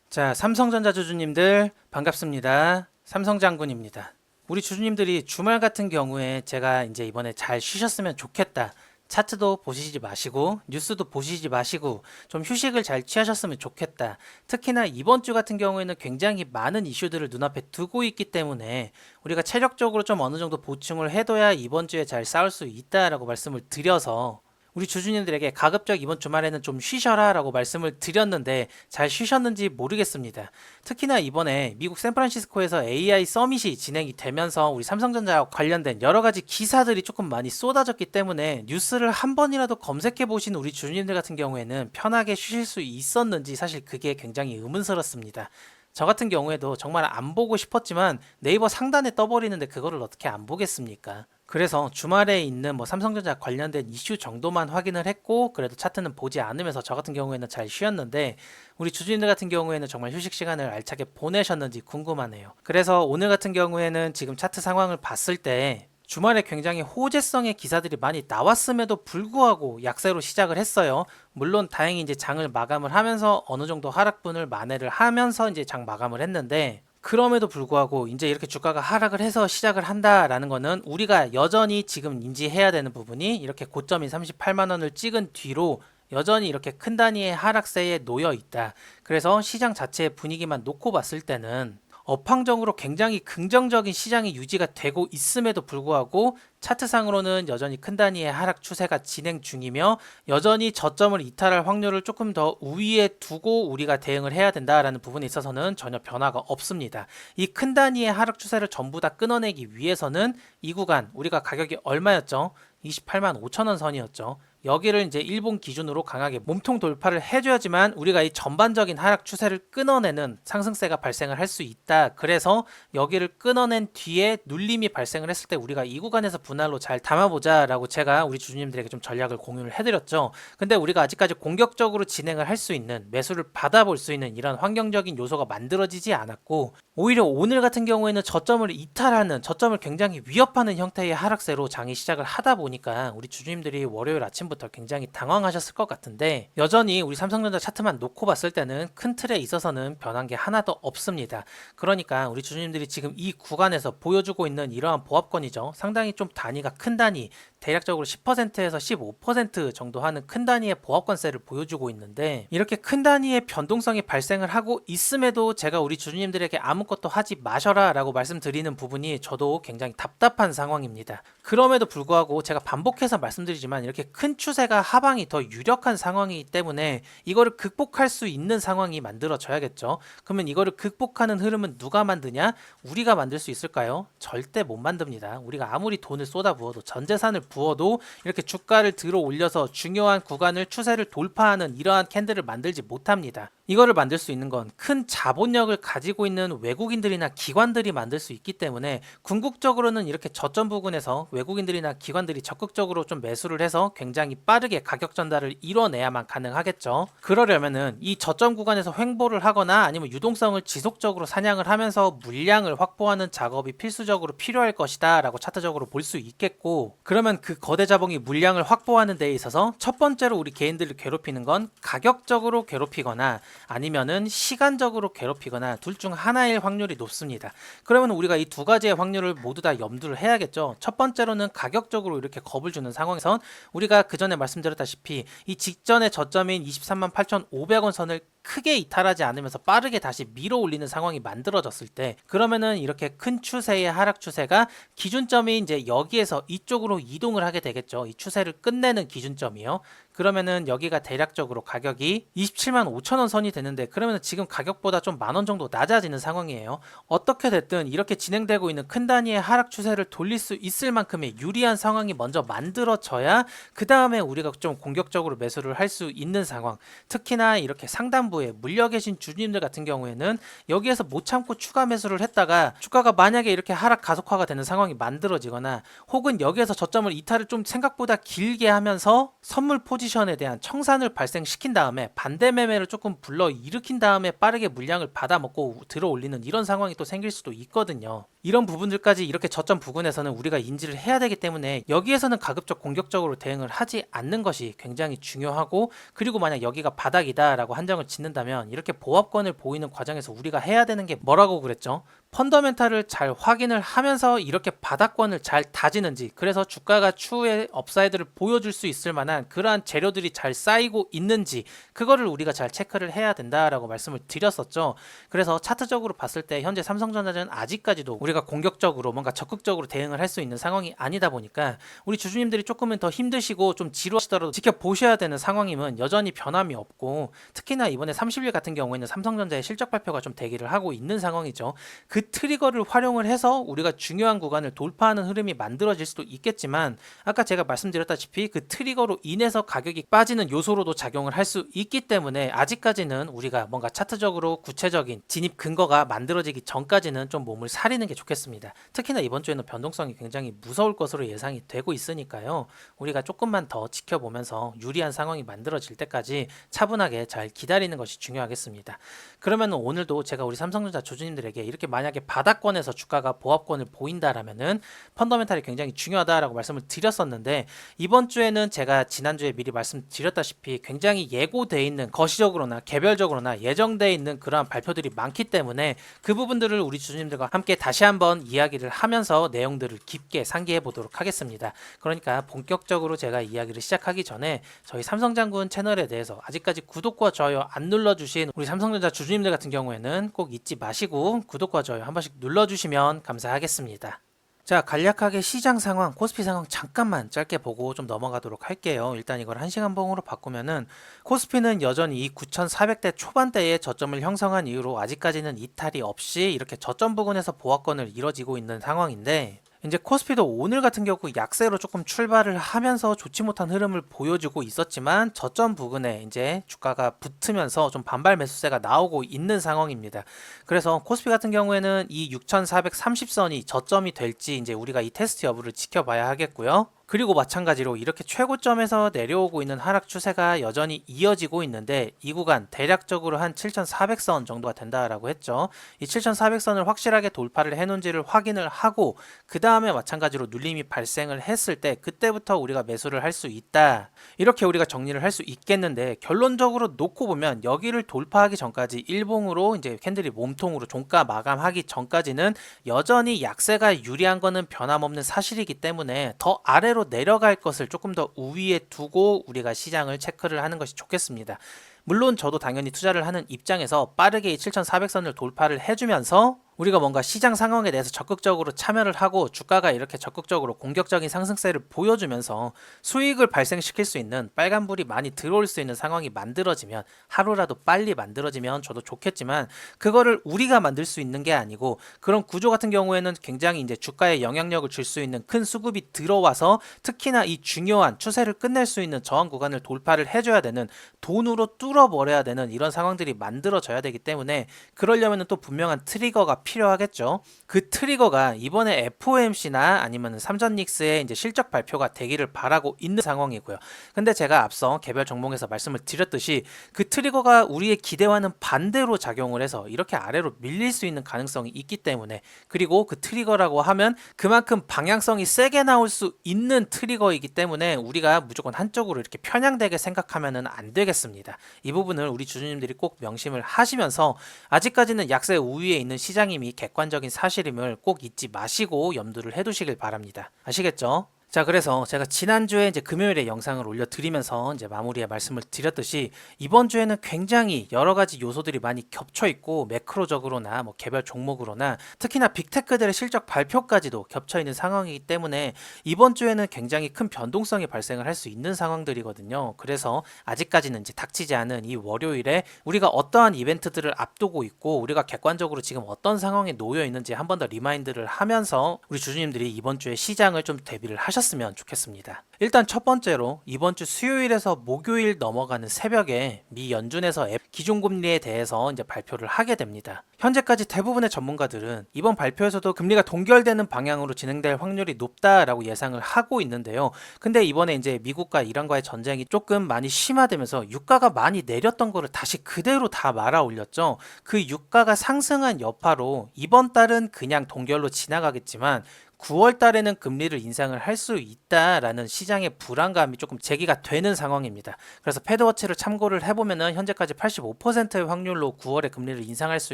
자, 삼성전자 주주님들 반갑습니다. 삼성장군입니다. 우리 주주님들이 주말 같은 경우에 제가 이제 이번에 잘 쉬셨으면 좋겠다. 차트도 보시지 마시고 뉴스도 보시지 마시고 좀 휴식을 잘 취하셨으면 좋겠다. 특히나 이번 주 같은 경우에는 굉장히 많은 이슈들을 눈앞에 두고 있기 때문에 우리가 체력적으로 좀 어느 정도 보충을 해둬야 이번 주에 잘 싸울 수 있다라고 말씀을 드려서 우리 주주님들에게 가급적 이번 주말에는 좀 쉬셔라 라고 말씀을 드렸는데 잘 쉬셨는지 모르겠습니다. 특히나 이번에 미국 샌프란시스코에서 AI 서밋이 진행이 되면서 우리 삼성전자와 관련된 여러 가지 기사들이 조금 많이 쏟아졌기 때문에 뉴스를 한 번이라도 검색해 보신 우리 주주님들 같은 경우에는 편하게 쉬실 수 있었는지 사실 그게 굉장히 의문스럽습니다. 저 같은 경우에도 정말 안 보고 싶었지만 네이버 상단에 떠버리는데 그거를 어떻게 안 보겠습니까? 그래서 주말에 있는 뭐 삼성전자 관련된 이슈 정도만 확인을 했고 그래도 차트는 보지 않으면서 저 같은 경우에는 잘 쉬었는데 우리 주주님들 같은 경우에는 정말 휴식 시간을 알차게 보내셨는지 궁금하네요. 그래서 오늘 같은 경우에는 지금 차트 상황을 봤을 때 주말에 굉장히 호재성의 기사들이 많이 나왔음에도 불구하고 약세로 시작을 했어요. 물론 다행히 이제 장을 마감을 하면서 어느 정도 하락분을 만회를 하면서 이제 장 마감을 했는데 그럼에도 불구하고 이제 이렇게 주가가 하락을 해서 시작을 한다라는 거는 우리가 여전히 지금 인지해야 되는 부분이 이렇게 고점인 38만 원을 찍은 뒤로 여전히 이렇게 큰 단위의 하락세에 놓여 있다. 그래서 시장 자체의 분위기만 놓고 봤을 때는 업황적으로 굉장히 긍정적인 시장이 유지가 되고 있음에도 불구하고 차트상으로는 여전히 큰 단위의 하락 추세가 진행 중이며 여전히 저점을 이탈할 확률을 조금 더 우위에 두고 우리가 대응을 해야 된다라는 부분에 있어서는 전혀 변화가 없습니다. 이 큰 단위의 하락 추세를 전부 다 끊어내기 위해서는 이 구간 우리가 가격이 얼마였죠? 28만 5천 원 선이었죠. 여기를 이제 일본 기준으로 강하게 몸통 돌파를 해줘야지만 우리가 이 전반적인 하락 추세를 끊어내는 상승세가 발생을 할 수 있다. 그래서 여기를 끊어낸 뒤에 눌림이 발생을 했을 때 우리가 이 구간에서 분할로 잘 담아보자라고 제가 우리 주주님들에게 좀 전략을 공유를 해드렸죠. 근데 우리가 아직까지 공격적으로 진행을 할 수 있는 매수를 받아볼 수 있는 이런 환경적인 요소가 만들어지지 않았고 오히려 오늘 같은 경우에는 저점을 이탈하는 저점을 굉장히 위협하는 형태의 하락세로 장이 시작을 하다 보니까 우리 주주님들이 월요일 아침부터 굉장히 당황하셨을 것 같은데 여전히 우리 삼성전자 차트만 놓고 봤을 때는 큰 틀에 있어서는 변한 게 하나도 없습니다. 그러니까 우리 주주님들이 지금 이 구간에서 보여주고 있는 이러한 보합권이죠. 상당히 좀 단위가 큰 단위 대략적으로 10%에서 15% 정도 하는 큰 단위의 보합권세를 보여주고 있는데 이렇게 큰 단위의 변동성이 발생을 하고 있음에도 제가 우리 주주님들에게 아무것도 하지 마셔라 라고 말씀드리는 부분이 저도 굉장히 답답한 상황입니다. 그럼에도 불구하고 제가 반복해서 말씀드리지만 이렇게 큰 추세가 하방이 더 유력한 상황이기 때문에 이거를 극복할 수 있는 상황이 만들어져야겠죠. 그러면 이거를 극복하는 흐름은 누가 만드냐? 우리가 만들 수 있을까요? 절대 못 만듭니다. 우리가 아무리 돈을 쏟아부어도 전 재산을 부어도 이렇게 주가를 들어 올려서 중요한 구간을 추세를 돌파하는 이러한 캔들을 만들지 못합니다. 이거를 만들 수 있는 건 큰 자본력을 가지고 있는 외국인들이나 기관들이 만들 수 있기 때문에 궁극적으로는 이렇게 저점 부근에서 외국인들이나 기관들이 적극적으로 좀 매수를 해서 굉장히 빠르게 가격 전달을 이뤄내야만 가능하겠죠. 그러려면은 이 저점 구간에서 횡보를 하거나 아니면 유동성을 지속적으로 사냥을 하면서 물량을 확보하는 작업이 필수적으로 필요할 것이다 라고 차트적으로 볼 수 있겠고 그러면 그 거대 자본이 물량을 확보하는 데 있어서 첫 번째로 우리 개인들을 괴롭히는 건 가격적으로 괴롭히거나 아니면은 시간적으로 괴롭히거나 둘 중 하나일 확률이 높습니다. 그러면 우리가 이 두 가지의 확률을 모두 다 염두를 해야겠죠. 첫 번째로는 가격적으로 이렇게 겁을 주는 상황에선 우리가 그 전에 말씀드렸다시피 이 직전의 저점인 23만 8,500원 선을 크게 이탈하지 않으면서 빠르게 다시 밀어 올리는 상황이 만들어졌을 때 그러면은 이렇게 큰 추세의 하락 추세가 기준점이 이제 여기에서 이쪽으로 이동을 하게 되겠죠. 이 추세를 끝내는 기준점이요. 그러면은 여기가 대략적으로 가격이 27만 5천 원 선이 되는데 그러면은 지금 가격보다 좀 만 원 정도 낮아지는 상황이에요. 어떻게 됐든 이렇게 진행되고 있는 큰 단위의 하락 추세를 돌릴 수 있을 만큼의 유리한 상황이 먼저 만들어져야 그 다음에 우리가 좀 공격적으로 매수를 할 수 있는 상황. 특히나 이렇게 상단부에 물려 계신 주주님들 같은 경우에는 여기에서 못 참고 추가 매수를 했다가 주가가 만약에 이렇게 하락 가속화가 되는 상황이 만들어지거나 혹은 여기에서 저점을 이탈을 좀 생각보다 길게 하면서 선물 포지션에 대한 청산을 발생시킨 다음에 반대 매매를 조금 불러 일으킨 다음에 빠르게 물량을 받아먹고 들어 올리는 이런 상황이 또 생길 수도 있거든요. 이런 부분들까지 이렇게 저점 부근에서는 우리가 인지를 해야 되기 때문에 여기에서는 가급적 공격적으로 대응을 하지 않는 것이 굉장히 중요하고, 그리고 만약 여기가 바닥이다 라고 한정을 짓는다면 이렇게 보합권을 보이는 과정에서 우리가 해야 되는 게 뭐라고 그랬죠? 펀더멘탈을 잘 확인을 하면서 이렇게 바닥권을 잘 다지는지, 그래서 주가가 추후에 업사이드를 보여줄 수 있을 만한 그러한 재료들이 잘 쌓이고 있는지, 그거를 우리가 잘 체크를 해야 된다라고 말씀을 드렸었죠. 그래서 차트적으로 봤을 때 현재 삼성전자는 아직까지도 우리가 공격적으로 뭔가 적극적으로 대응을 할 수 있는 상황이 아니다 보니까 우리 주주님들이 조금은 더 힘드시고 좀 지루하시더라도 지켜보셔야 되는 상황임은 여전히 변함이 없고, 특히나 이번에 30일 같은 경우에는 삼성전자의 실적 발표가 좀 대기를 하고 있는 상황이죠. 그 트리거를 활용을 해서 우리가 중요한 구간을 돌파하는 흐름이 만들어질 수도 있겠지만, 아까 제가 말씀드렸다시피 그 트리거로 인해서 가격이 빠지는 요소로도 작용을 할 수 있기 때문에 아직까지는 우리가 뭔가 차트적으로 구체적인 진입 근거가 만들어지기 전까지는 좀 몸을 사리는 게 좋겠습니다. 특히나 이번 주에는 변동성이 굉장히 무서울 것으로 예상이 되고 있으니까요. 우리가 조금만 더 지켜보면서 유리한 상황이 만들어질 때까지 차분하게 잘 기다리는 것이 중요하겠습니다. 그러면 오늘도 제가 우리 삼성전자 주주님들에게 이렇게 만약에 바닥권에서 주가가 보합권을 보인다라면은 펀더멘탈이 굉장히 중요하다라고 말씀을 드렸었는데, 이번 주에는 제가 지난주에 미리 말씀드렸다시피 굉장히 예고돼 있는, 거시적으로나 개별적으로나 예정돼 있는 그러한 발표들이 많기 때문에 그 부분들을 우리 주주님들과 함께 다시 한번 이야기를 하면서 내용들을 깊게 상기해 보도록 하겠습니다. 그러니까 본격적으로 제가 이야기를 시작하기 전에 저희 삼성장군 채널에 대해서 아직까지 구독과 좋아요 안 눌러주신 우리 삼성전자 주주님들 같은 경우에는 꼭 잊지 마시고 구독과 좋아요 한 번씩 눌러주시면 감사하겠습니다. 자, 간략하게 시장 상황, 코스피 상황 잠깐만 짧게 보고 좀 넘어가도록 할게요. 일단 이걸 1시간 봉으로 바꾸면은 코스피는 여전히 이 9,400대 초반대의 저점을 형성한 이후로 아직까지는 이탈이 없이 이렇게 저점 부근에서 보합권을 이뤄지고 있는 상황인데, 이제 코스피도 오늘 같은 경우 약세로 조금 출발을 하면서 좋지 못한 흐름을 보여주고 있었지만 저점 부근에 이제 주가가 붙으면서 좀 반발 매수세가 나오고 있는 상황입니다. 그래서 코스피 같은 경우에는 이 6,430선이 저점이 될지 이제 우리가 이 테스트 여부를 지켜봐야 하겠고요. 그리고 마찬가지로 이렇게 최고점에서 내려오고 있는 하락 추세가 여전히 이어지고 있는데, 이 구간 대략적으로 한 7,400선 정도가 된다라고 했죠. 이 7,400선을 확실하게 돌파를 해놓은지를 확인을 하고 그 다음에 마찬가지로 눌림이 발생을 했을 때 그때부터 우리가 매수를 할 수 있다, 이렇게 우리가 정리를 할 수 있겠는데, 결론적으로 놓고 보면 여기를 돌파하기 전까지 일봉으로 이제 캔들이 몸통으로 종가 마감하기 전까지는 여전히 약세가 유리한 거는 변함없는 사실이기 때문에 더 아래로 내려갈 것을 조금 더 우위에 두고 우리가 시장을 체크를 하는 것이 좋겠습니다. 물론 저도 당연히 투자를 하는 입장에서 빠르게 이 7,400선을 돌파를 해주면서 우리가 뭔가 시장 상황에 대해서 적극적으로 참여를 하고 주가가 이렇게 적극적으로 공격적인 상승세를 보여주면서 수익을 발생시킬 수 있는, 빨간불이 많이 들어올 수 있는 상황이 만들어지면, 하루라도 빨리 만들어지면 저도 좋겠지만 그거를 우리가 만들 수 있는 게 아니고, 그런 구조 같은 경우에는 굉장히 이제 주가에 영향력을 줄 수 있는 큰 수급이 들어와서 특히나 이 중요한 추세를 끝낼 수 있는 저항 구간을 돌파를 해줘야 되는, 돈으로 뚫어버려야 되는 이런 상황들이 만들어져야 되기 때문에, 그러려면 또 분명한 트리거가 필요하겠죠. 그 트리거가 이번에 FOMC나 아니면 삼전닉스의 이제 실적 발표가 되기를 바라고 있는 상황이고요. 근데 제가 앞서 개별 종목에서 말씀을 드렸듯이 그 트리거가 우리의 기대와는 반대로 작용을 해서 이렇게 아래로 밀릴 수 있는 가능성이 있기 때문에, 그리고 그 트리거라고 하면 그만큼 방향성이 세게 나올 수 있는 트리거이기 때문에 우리가 무조건 한쪽으로 이렇게 편향되게 생각하면은 안 되겠습니다. 이 부분을 우리 주주님들이 꼭 명심을 하시면서, 아직까지는 약세 우위에 있는 시장이 이미 객관적인 사실임을 꼭 잊지 마시고 염두를 해두시길 바랍니다. 아시겠죠? 자, 그래서 제가 지난주에 이제 금요일에 영상을 올려드리면서 이제 마무리에 말씀을 드렸듯이 이번 주에는 굉장히 여러 가지 요소들이 많이 겹쳐 있고, 매크로적으로나 뭐 개별 종목으로나 특히나 빅테크들의 실적 발표까지도 겹쳐 있는 상황이기 때문에 이번 주에는 굉장히 큰 변동성이 발생을 할 수 있는 상황들이거든요. 그래서 아직까지는 이제 닥치지 않은 이 월요일에 우리가 어떠한 이벤트들을 앞두고 있고 우리가 객관적으로 지금 어떤 상황에 놓여 있는지 한 번 더 리마인드를 하면서 우리 주주님들이 이번 주에 시장을 좀 대비를 하셔 하셨으면 좋겠습니다. 일단 첫 번째로 이번 주 수요일에서 목요일 넘어가는 새벽에 미 연준에서 기준금리에 대해서 이제 발표를 하게 됩니다. 현재까지 대부분의 전문가들은 이번 발표에서도 금리가 동결되는 방향으로 진행될 확률이 높다라고 예상을 하고 있는데요. 근데 이번에 이제 미국과 이란과의 전쟁이 조금 많이 심화되면서 유가가 많이 내렸던 거를 다시 그대로 다 말아 올렸죠. 그 유가가 상승한 여파로 이번 달은 그냥 동결로 지나가겠지만 9월 달에는 금리를 인상을 할 수 있다라는 시장의 불안감이 조금 제기가 되는 상황입니다. 그래서 패드워치를 참고를 해보면은 현재까지 85%의 확률로 9월에 금리를 인상할 수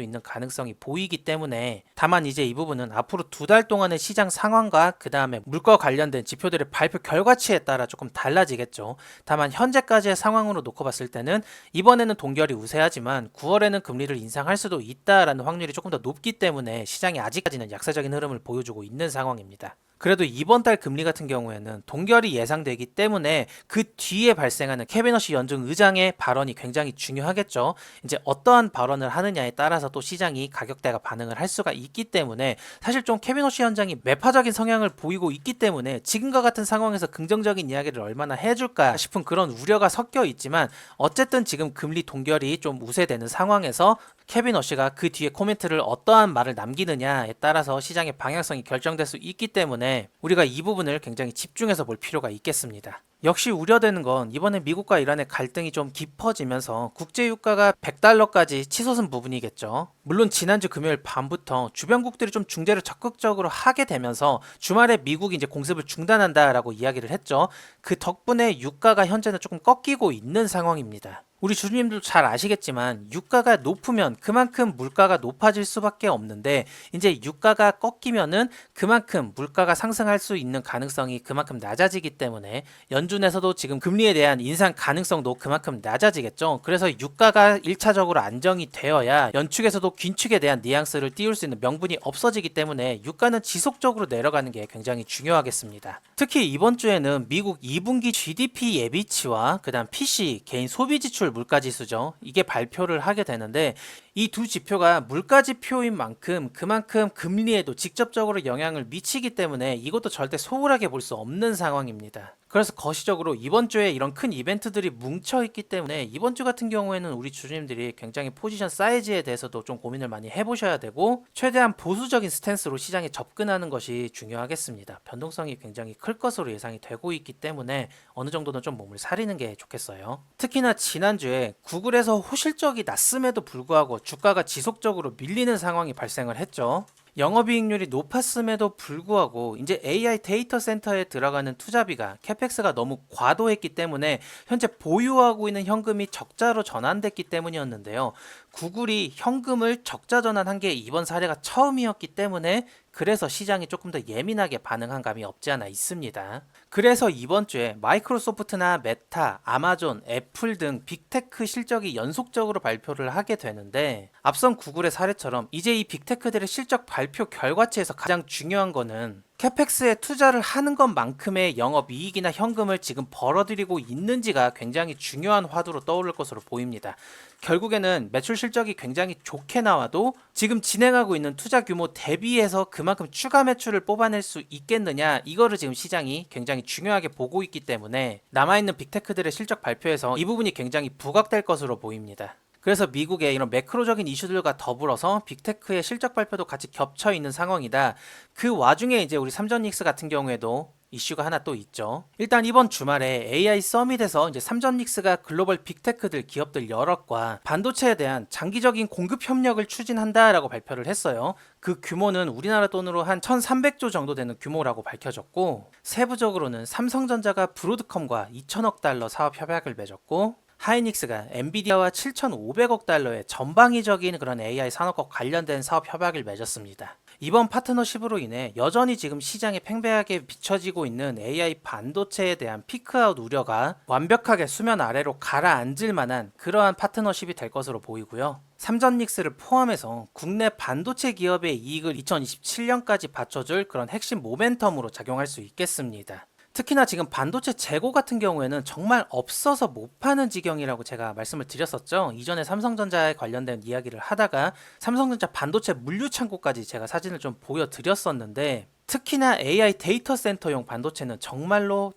있는 가능성이 보이기 때문에, 다만 이제 이 부분은 앞으로 2달 동안의 시장 상황과 그 다음에 물가 관련된 지표들의 발표 결과치에 따라 조금 달라지겠죠. 다만 현재까지의 상황으로 놓고 봤을 때는 이번에는 동결이 우세하지만 9월에는 금리를 인상할 수도 있다라는 확률이 조금 더 높기 때문에 시장이 아직까지는 약세적인 흐름을 보여주고 있는 상황입니다. 그래도 이번 달 금리 같은 경우에는 동결이 예상되기 때문에 그 뒤에 발생하는 케빈 허시 연준 의장의 발언이 굉장히 중요하겠죠. 이제 어떠한 발언을 하느냐에 따라서 또 시장이 가격대가 반응을 할 수가 있기 때문에, 사실 좀 케빈 허시 원장이 매파적인 성향을 보이고 있기 때문에 지금과 같은 상황에서 긍정적인 이야기를 얼마나 해줄까 싶은 그런 우려가 섞여 있지만, 어쨌든 지금 금리 동결이 좀 우세되는 상황에서 케빈 허시가 그 뒤에 코멘트를 어떠한 말을 남기느냐에 따라서 시장의 방향성이 결정될 수 있기 때문에 우리가 이 부분을 굉장히 집중해서 볼 필요가 있겠습니다. 역시 우려되는 건 이번에 미국과 이란의 갈등이 좀 깊어지면서 국제유가가 100달러까지 치솟은 부분이겠죠. 물론 지난주 금요일 밤부터 주변국들이 좀 중재를 적극적으로 하게 되면서 주말에 미국이 이제 공습을 중단한다라고 이야기를 했죠. 그 덕분에 유가가 현재는 조금 꺾이고 있는 상황입니다. 우리 주주님들도 잘 아시겠지만 유가가 높으면 그만큼 물가가 높아질 수밖에 없는데, 이제 유가가 꺾이면은 그만큼 물가가 상승할 수 있는 가능성이 그만큼 낮아지기 때문에 연준에서도 지금 금리에 대한 인상 가능성도 그만큼 낮아지겠죠. 그래서 유가가 1차적으로 안정이 되어야 연축에서도 긴축에 대한 뉘앙스를 띄울 수 있는 명분이 없어지기 때문에 유가는 지속적으로 내려가는 게 굉장히 중요하겠습니다. 특히 이번 주에는 미국 2분기 GDP 예비치와 그다음 PC 개인 소비 지출 물가지수죠. 이게 발표를 하게 되는데, 이 두 지표가 물가지표인 만큼 그만큼 금리에도 직접적으로 영향을 미치기 때문에 이것도 절대 소홀하게 볼 수 없는 상황입니다. 그래서 거시적으로 이번 주에 이런 큰 이벤트들이 뭉쳐있기 때문에 이번 주 같은 경우에는 우리 주주님들이 굉장히 포지션 사이즈에 대해서도 좀 고민을 많이 해보셔야 되고, 최대한 보수적인 스탠스로 시장에 접근하는 것이 중요하겠습니다. 변동성이 굉장히 클 것으로 예상이 되고 있기 때문에 어느 정도는 좀 몸을 사리는 게 좋겠어요. 특히나 지난주에 구글에서 호실적이 났음에도 불구하고 주가가 지속적으로 밀리는 상황이 발생을 했죠. 영업이익률이 높았음에도 불구하고 이제 AI 데이터 센터에 들어가는 투자비가 캐펙스가 너무 과도했기 때문에 현재 보유하고 있는 현금이 적자로 전환됐기 때문이었는데요. 구글이 현금을 적자 전환한 게 이번 사례가 처음이었기 때문에 그래서 시장이 조금 더 예민하게 반응한 감이 없지 않아 있습니다. 그래서 이번 주에 마이크로소프트나 메타, 아마존, 애플 등 빅테크 실적이 연속적으로 발표를 하게 되는데, 앞선 구글의 사례처럼 이제 이 빅테크들의 실적 발표 결과치에서 가장 중요한 거는 캐펙스에 투자를 하는 것만큼의 영업이익이나 현금을 지금 벌어들이고 있는지가 굉장히 중요한 화두로 떠오를 것으로 보입니다. 결국에는 매출 실적이 굉장히 좋게 나와도 지금 진행하고 있는 투자 규모 대비해서 그만큼 추가 매출을 뽑아낼 수 있겠느냐, 이거를 지금 시장이 굉장히 중요하게 보고 있기 때문에 남아있는 빅테크들의 실적 발표에서 이 부분이 굉장히 부각될 것으로 보입니다. 그래서 미국의 이런 매크로적인 이슈들과 더불어서 빅테크의 실적 발표도 같이 겹쳐 있는 상황이다. 그 와중에 이제 우리 삼전닉스 같은 경우에도 이슈가 하나 또 있죠. 일단 이번 주말에 AI 서밋에서 이제 삼전닉스가 글로벌 빅테크들 기업들 여럿과 반도체에 대한 장기적인 공급 협력을 추진한다라고 발표를 했어요. 그 규모는 우리나라 돈으로 한 1,300조 정도 되는 규모라고 밝혀졌고, 세부적으로는 삼성전자가 브로드컴과 2천억 달러 사업 협약을 맺었고, 하이닉스가 엔비디아와 7,500억 달러의 전방위적인 그런 AI 산업과 관련된 사업 협약을 맺었습니다. 이번 파트너십으로 인해 여전히 지금 시장에 팽배하게 비춰지고 있는 AI 반도체에 대한 피크아웃 우려가 완벽하게 수면 아래로 가라앉을 만한 그러한 파트너십이 될 것으로 보이고요. 삼전닉스를 포함해서 국내 반도체 기업의 이익을 2027년까지 받쳐줄 그런 핵심 모멘텀으로 작용할 수 있겠습니다. 특히나 지금 반도체 재고 같은 경우에는 정말 없어서 못 파는 지경이라고 제가 말씀을 드렸었죠. 이전에 삼성전자에 관련된 이야기를 하다가 삼성전자 반도체 물류 창고까지 제가 사진을 좀 보여드렸었는데, 특히나 AI 데이터 센터용 반도체는 정말로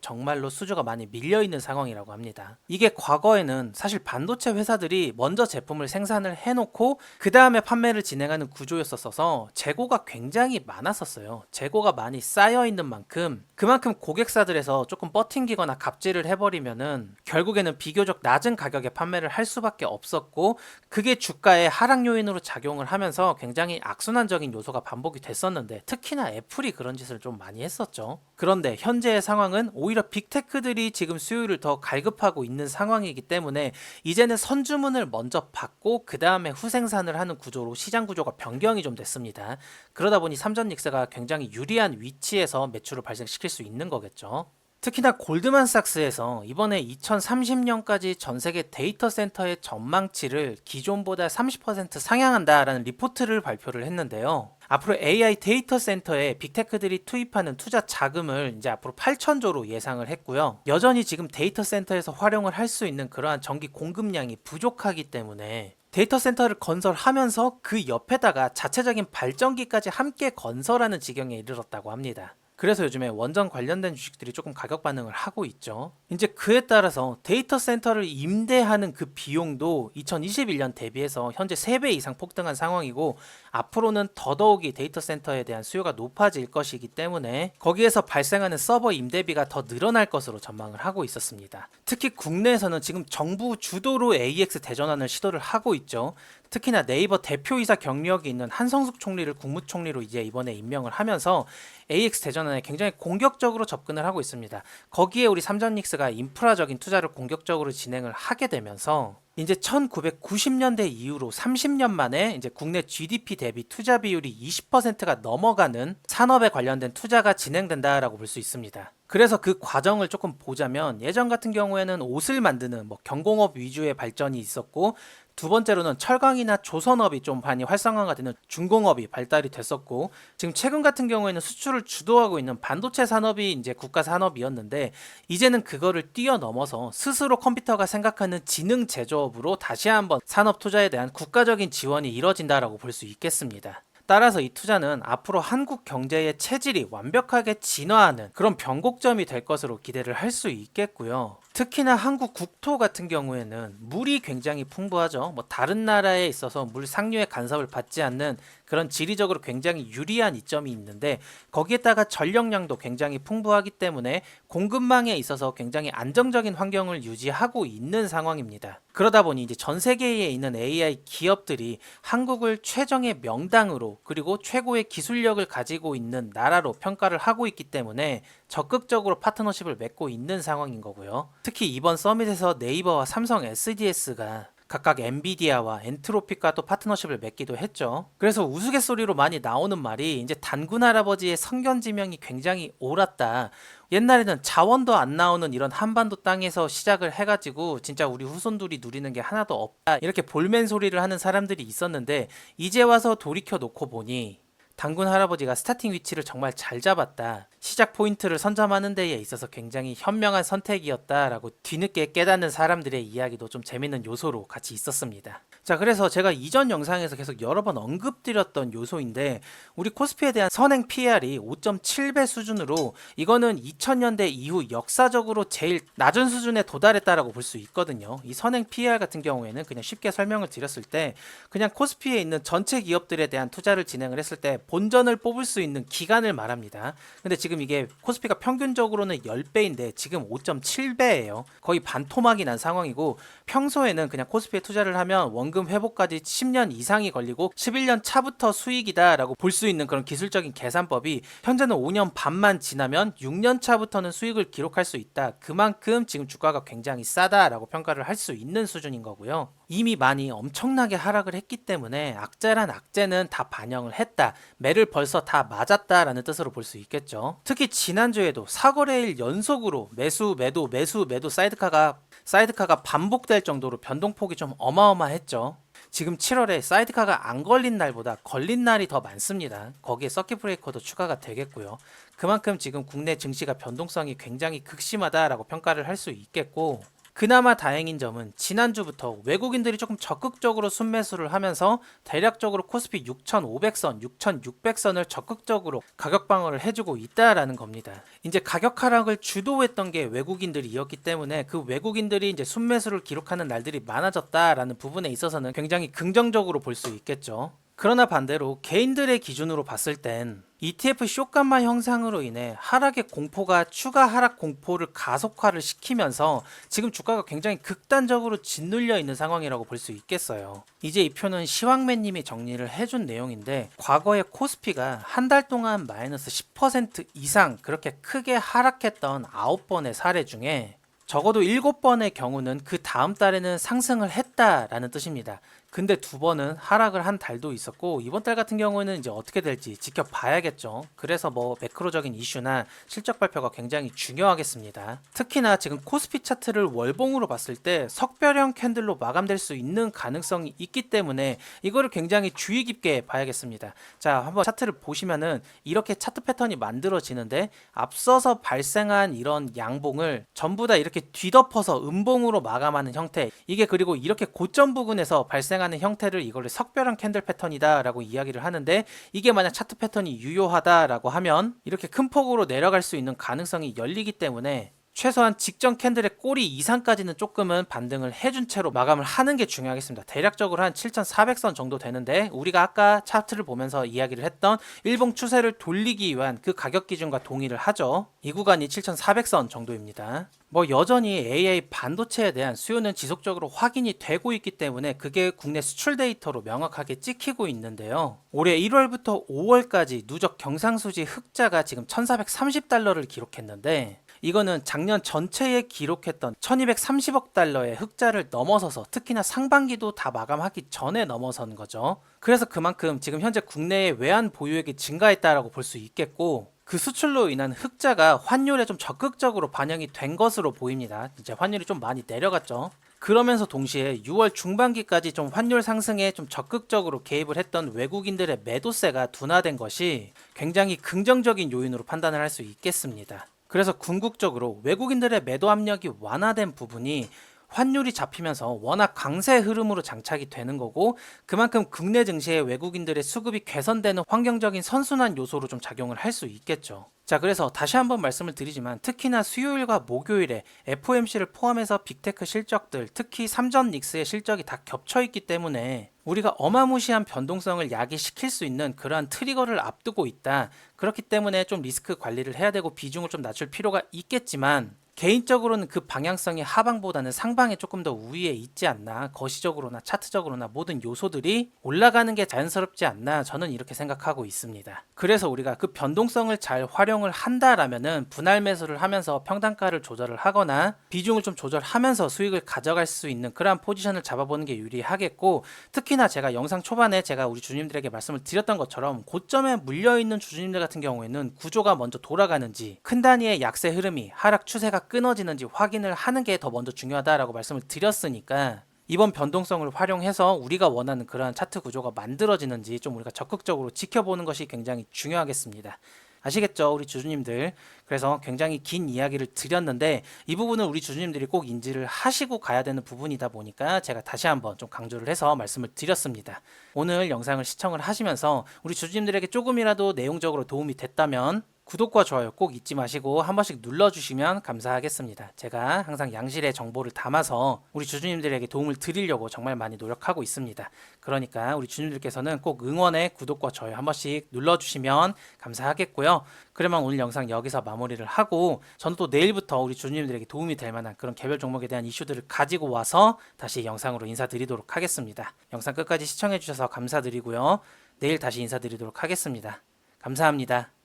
수주가 많이 밀려있는 상황이라고 합니다. 이게 과거에는 사실 반도체 회사들이 먼저 제품을 생산을 해놓고 그 다음에 판매를 진행하는 구조였었어서 재고가 굉장히 많았었어요. 재고가 많이 쌓여있는 만큼 그만큼 고객사들에서 조금 버팅기거나 갑질을 해버리면은 결국에는 비교적 낮은 가격에 판매를 할 수밖에 없었고, 그게 주가의 하락 요인으로 작용을 하면서 굉장히 악순환적인 요소가 반복이 됐었는데, 특히나 애플이 그런 짓을 좀 많이 했었죠. 그런데 현재의 상황은 오히려 빅테크들이 지금 수요를 더 갈급하고 있는 상황이기 때문에 이제는 선주문을 먼저 받고 그 다음에 후생산을 하는 구조로 시장 구조가 변경이 좀 됐습니다. 그러다 보니 삼전닉스가 굉장히 유리한 위치에서 매출을 발생시킬 수 있는 거겠죠. 특히나 골드만삭스에서 이번에 2030년까지 전 세계 데이터 센터의 전망치를 기존보다 30% 상향한다라는 리포트를 발표를 했는데요. 앞으로 AI 데이터 센터에 빅테크들이 투입하는 투자 자금을 이제 앞으로 8천조로 예상을 했고요. 여전히 지금 데이터 센터에서 활용을 할 수 있는 그러한 전기 공급량이 부족하기 때문에 데이터 센터를 건설하면서 그 옆에다가 자체적인 발전기까지 함께 건설하는 지경에 이르렀다고 합니다. 그래서 요즘에 원전 관련된 주식들이 조금 가격 반응을 하고 있죠. 이제 그에 따라서 데이터 센터를 임대하는 그 비용도 2021년 대비해서 현재 3배 이상 폭등한 상황이고, 앞으로는 더더욱이 데이터 센터에 대한 수요가 높아질 것이기 때문에 거기에서 발생하는 서버 임대비가 더 늘어날 것으로 전망을 하고 있었습니다. 특히 국내에서는 지금 정부 주도로 AX 대전환을 시도를 하고 있죠. 특히나 네이버 대표이사 경력이 있는 한성숙 총리를 국무총리로 이제 이번에 임명을 하면서 AX 대전환에 굉장히 공격적으로 접근을 하고 있습니다. 거기에 우리 삼전닉스가 인프라적인 투자를 공격적으로 진행을 하게 되면서 이제 1990년대 이후로 30년 만에 이제 국내 GDP 대비 투자 비율이 20%가 넘어가는 산업에 관련된 투자가 진행된다라고 볼 수 있습니다. 그래서 그 과정을 조금 보자면, 예전 같은 경우에는 옷을 만드는 경공업 위주의 발전이 있었고, 두 번째로는 철강이나 조선업이 좀 많이 활성화가 되는 중공업이 발달이 됐었고, 지금 최근 같은 경우에는 수출을 주도하고 있는 반도체 산업이 이제 국가 산업이었는데, 이제는 그거를 뛰어넘어서 스스로 컴퓨터가 생각하는 지능 제조업으로 다시 한번 산업 투자에 대한 국가적인 지원이 이뤄진다라고 볼 수 있겠습니다. 따라서 이 투자는 앞으로 한국 경제의 체질이 완벽하게 진화하는 그런 변곡점이 될 것으로 기대를 할 수 있겠고요. 특히나 한국 국토 같은 경우에는 물이 굉장히 풍부하죠. 다른 나라에 있어서 물 상류의 간섭을 받지 않는 그런 지리적으로 굉장히 유리한 이점이 있는데, 거기에다가 전력량도 굉장히 풍부하기 때문에 공급망에 있어서 굉장히 안정적인 환경을 유지하고 있는 상황입니다. 그러다 보니 이제 전 세계에 있는 AI 기업들이 한국을 최정의 명당으로, 그리고 최고의 기술력을 가지고 있는 나라로 평가를 하고 있기 때문에 적극적으로 파트너십을 맺고 있는 상황인 거고요. 특히 이번 서밋에서 네이버와 삼성 SDS가 각각 엔비디아와 엔트로픽과 또 파트너십을 맺기도 했죠. 그래서 우스갯소리로 많이 나오는 말이, 이제 단군 할아버지의 성견지명이 굉장히 옳았다. 옛날에는 자원도 안 나오는 이런 한반도 땅에서 시작을 해가지고 진짜 우리 후손들이 누리는 게 하나도 없다, 이렇게 볼멘 소리를 하는 사람들이 있었는데, 이제 와서 돌이켜 놓고 보니 단군 할아버지가 스타팅 위치를 정말 잘 잡았다, 시작 포인트를 선점하는 데에 있어서 굉장히 현명한 선택이었다라고 뒤늦게 깨닫는 사람들의 이야기도 좀 재밌는 요소로 같이 있었습니다. 자, 그래서 제가 이전 영상에서 계속 여러 번 언급드렸던 요소인데, 우리 코스피에 대한 선행 PR이 5.7배 수준으로, 이거는 2000년대 이후 역사적으로 제일 낮은 수준에 도달했다라고 볼 수 있거든요. 이 선행 PR 같은 경우에는 그냥 쉽게 설명을 드렸을 때, 그냥 코스피에 있는 전체 기업들에 대한 투자를 진행을 했을 때 본전을 뽑을 수 있는 기간을 말합니다. 근데 지금 이게 코스피가 평균적으로는 10배인데 지금 5.7배예요. 거의 반토막이 난 상황이고, 평소에는 그냥 코스피에 투자를 하면 원금 회복까지 10년 이상이 걸리고 11년 차부터 수익이다 라고 볼 수 있는 그런 기술적인 계산법이, 현재는 5년 반만 지나면 6년 차부터는 수익을 기록할 수 있다. 그만큼 지금 주가가 굉장히 싸다라고 평가를 할 수 있는 수준인 거고요. 이미 많이 엄청나게 하락을 했기 때문에 악재란 악재는 다 반영을 했다, 매를 벌써 다 맞았다라는 뜻으로 볼 수 있겠죠. 특히 지난주에도 4거래일 연속으로 매수 매도 매수 매도 사이드카가 반복될 정도로 변동폭이 좀 어마어마했죠. 지금 7월에 사이드카가 안 걸린 날보다 걸린 날이 더 많습니다. 거기에 서킷 브레이커도 추가가 되겠고요. 그만큼 지금 국내 증시가 변동성이 굉장히 극심하다라고 평가를 할 수 있겠고, 그나마 다행인 점은 지난주부터 외국인들이 조금 적극적으로 순매수를 하면서 대략적으로 코스피 6,500선, 6,600선을 적극적으로 가격 방어를 해주고 있다라는 겁니다. 이제 가격 하락을 주도했던 게 외국인들이었기 때문에 그 외국인들이 이제 순매수를 기록하는 날들이 많아졌다라는 부분에 있어서는 굉장히 긍정적으로 볼 수 있겠죠. 그러나 반대로 개인들의 기준으로 봤을 땐 ETF 쇼감마 형상으로 인해 하락의 공포가 추가 하락 공포를 가속화를 시키면서 지금 주가가 굉장히 극단적으로 짓눌려 있는 상황이라고 볼 수 있겠어요. 이제 이 표는 시황맨님이 정리를 해준 내용인데, 과거에 코스피가 한 달 동안 마이너스 10% 이상 그렇게 크게 하락했던 9번의 사례 중에 적어도 7번의 경우는 그 다음 달에는 상승을 했다라는 뜻입니다. 근데 2번은 하락을 한 달도 있었고, 이번 달 같은 경우는 이제 어떻게 될지 지켜봐야겠죠. 그래서 매크로적인 이슈나 실적 발표가 굉장히 중요하겠습니다. 특히나 지금 코스피 차트를 월봉으로 봤을 때 석별형 캔들로 마감될 수 있는 가능성이 있기 때문에 이거를 굉장히 주의 깊게 봐야겠습니다. 자, 한번 차트를 보시면은 이렇게 차트 패턴이 만들어지는데, 앞서서 발생한 이런 양봉을 전부 다 이렇게 뒤덮어서 음봉으로 마감하는 형태, 이게 그리고 이렇게 고점 부근에서 발생하는 형태를 이걸 석별형 캔들 패턴이다 라고 이야기를 하는데, 이게 만약 차트 패턴이 유효하다라고 하면 이렇게 큰 폭으로 내려갈 수 있는 가능성이 열리기 때문에 최소한 직전 캔들의 꼬리 이상까지는 조금은 반등을 해준 채로 마감을 하는 게 중요하겠습니다. 대략적으로 한 7,400선 정도 되는데, 우리가 아까 차트를 보면서 이야기를 했던 일봉 추세를 돌리기 위한 그 가격 기준과 동의를 하죠. 이 구간이 7,400선 정도입니다. 여전히 AI 반도체에 대한 수요는 지속적으로 확인이 되고 있기 때문에 그게 국내 수출 데이터로 명확하게 찍히고 있는데요. 올해 1월부터 5월까지 누적 경상수지 흑자가 지금 1,430달러를 기록했는데, 이거는 작년 전체에 기록했던 1230억 달러의 흑자를 넘어서서, 특히나 상반기도 다 마감하기 전에 넘어선 거죠. 그래서 그만큼 지금 현재 국내의 외환 보유액이 증가했다라고 볼 수 있겠고, 그 수출로 인한 흑자가 환율에 좀 적극적으로 반영이 된 것으로 보입니다. 이제 환율이 좀 많이 내려갔죠. 그러면서 동시에 6월 중반기까지 좀 환율 상승에 좀 적극적으로 개입을 했던 외국인들의 매도세가 둔화된 것이 굉장히 긍정적인 요인으로 판단을 할 수 있겠습니다. 그래서 궁극적으로 외국인들의 매도 압력이 완화된 부분이 환율이 잡히면서 워낙 강세 흐름으로 장착이 되는 거고, 그만큼 국내 증시의 외국인들의 수급이 개선되는 환경적인 선순환 요소로 좀 작용을 할 수 있겠죠. 자, 그래서 다시 한번 말씀을 드리지만, 특히나 수요일과 목요일에 FOMC를 포함해서 빅테크 실적들, 특히 삼전 닉스의 실적이 다 겹쳐 있기 때문에 우리가 어마무시한 변동성을 야기시킬 수 있는 그러한 트리거를 앞두고 있다. 그렇기 때문에 좀 리스크 관리를 해야 되고 비중을 좀 낮출 필요가 있겠지만, 개인적으로는 그 방향성이 하방보다는 상방에 조금 더 우위에 있지 않나, 거시적으로나 차트적으로나 모든 요소들이 올라가는 게 자연스럽지 않나, 저는 이렇게 생각하고 있습니다. 그래서 우리가 그 변동성을 잘 활용을 한다라면은 분할 매수를 하면서 평단가를 조절을 하거나 비중을 좀 조절하면서 수익을 가져갈 수 있는 그러한 포지션을 잡아보는 게 유리하겠고, 특히나 제가 영상 초반에 제가 우리 주주님들에게 말씀을 드렸던 것처럼 고점에 물려있는 주주님들 같은 경우에는 구조가 먼저 돌아가는지, 큰 단위의 약세 흐름이 하락 추세가 끊어지는지 확인을 하는 게 더 먼저 중요하다라고 말씀을 드렸으니까, 이번 변동성을 활용해서 우리가 원하는 그러한 차트 구조가 만들어지는지 좀 우리가 적극적으로 지켜보는 것이 굉장히 중요하겠습니다. 아시겠죠, 우리 주주님들? 그래서 굉장히 긴 이야기를 드렸는데, 이 부분은 우리 주주님들이 꼭 인지를 하시고 가야 되는 부분이다 보니까 제가 다시 한번 좀 강조를 해서 말씀을 드렸습니다. 오늘 영상을 시청을 하시면서 우리 주주님들에게 조금이라도 내용적으로 도움이 됐다면 구독과 좋아요 꼭 잊지 마시고 한 번씩 눌러주시면 감사하겠습니다. 제가 항상 양질의 정보를 담아서 우리 주주님들에게 도움을 드리려고 정말 많이 노력하고 있습니다. 그러니까 우리 주주님들께서는 꼭 응원의 구독과 좋아요 한 번씩 눌러주시면 감사하겠고요. 그러면 오늘 영상 여기서 마무리를 하고, 저는 또 내일부터 우리 주주님들에게 도움이 될 만한 그런 개별 종목에 대한 이슈들을 가지고 와서 다시 영상으로 인사드리도록 하겠습니다. 영상 끝까지 시청해 주셔서 감사드리고요. 내일 다시 인사드리도록 하겠습니다. 감사합니다.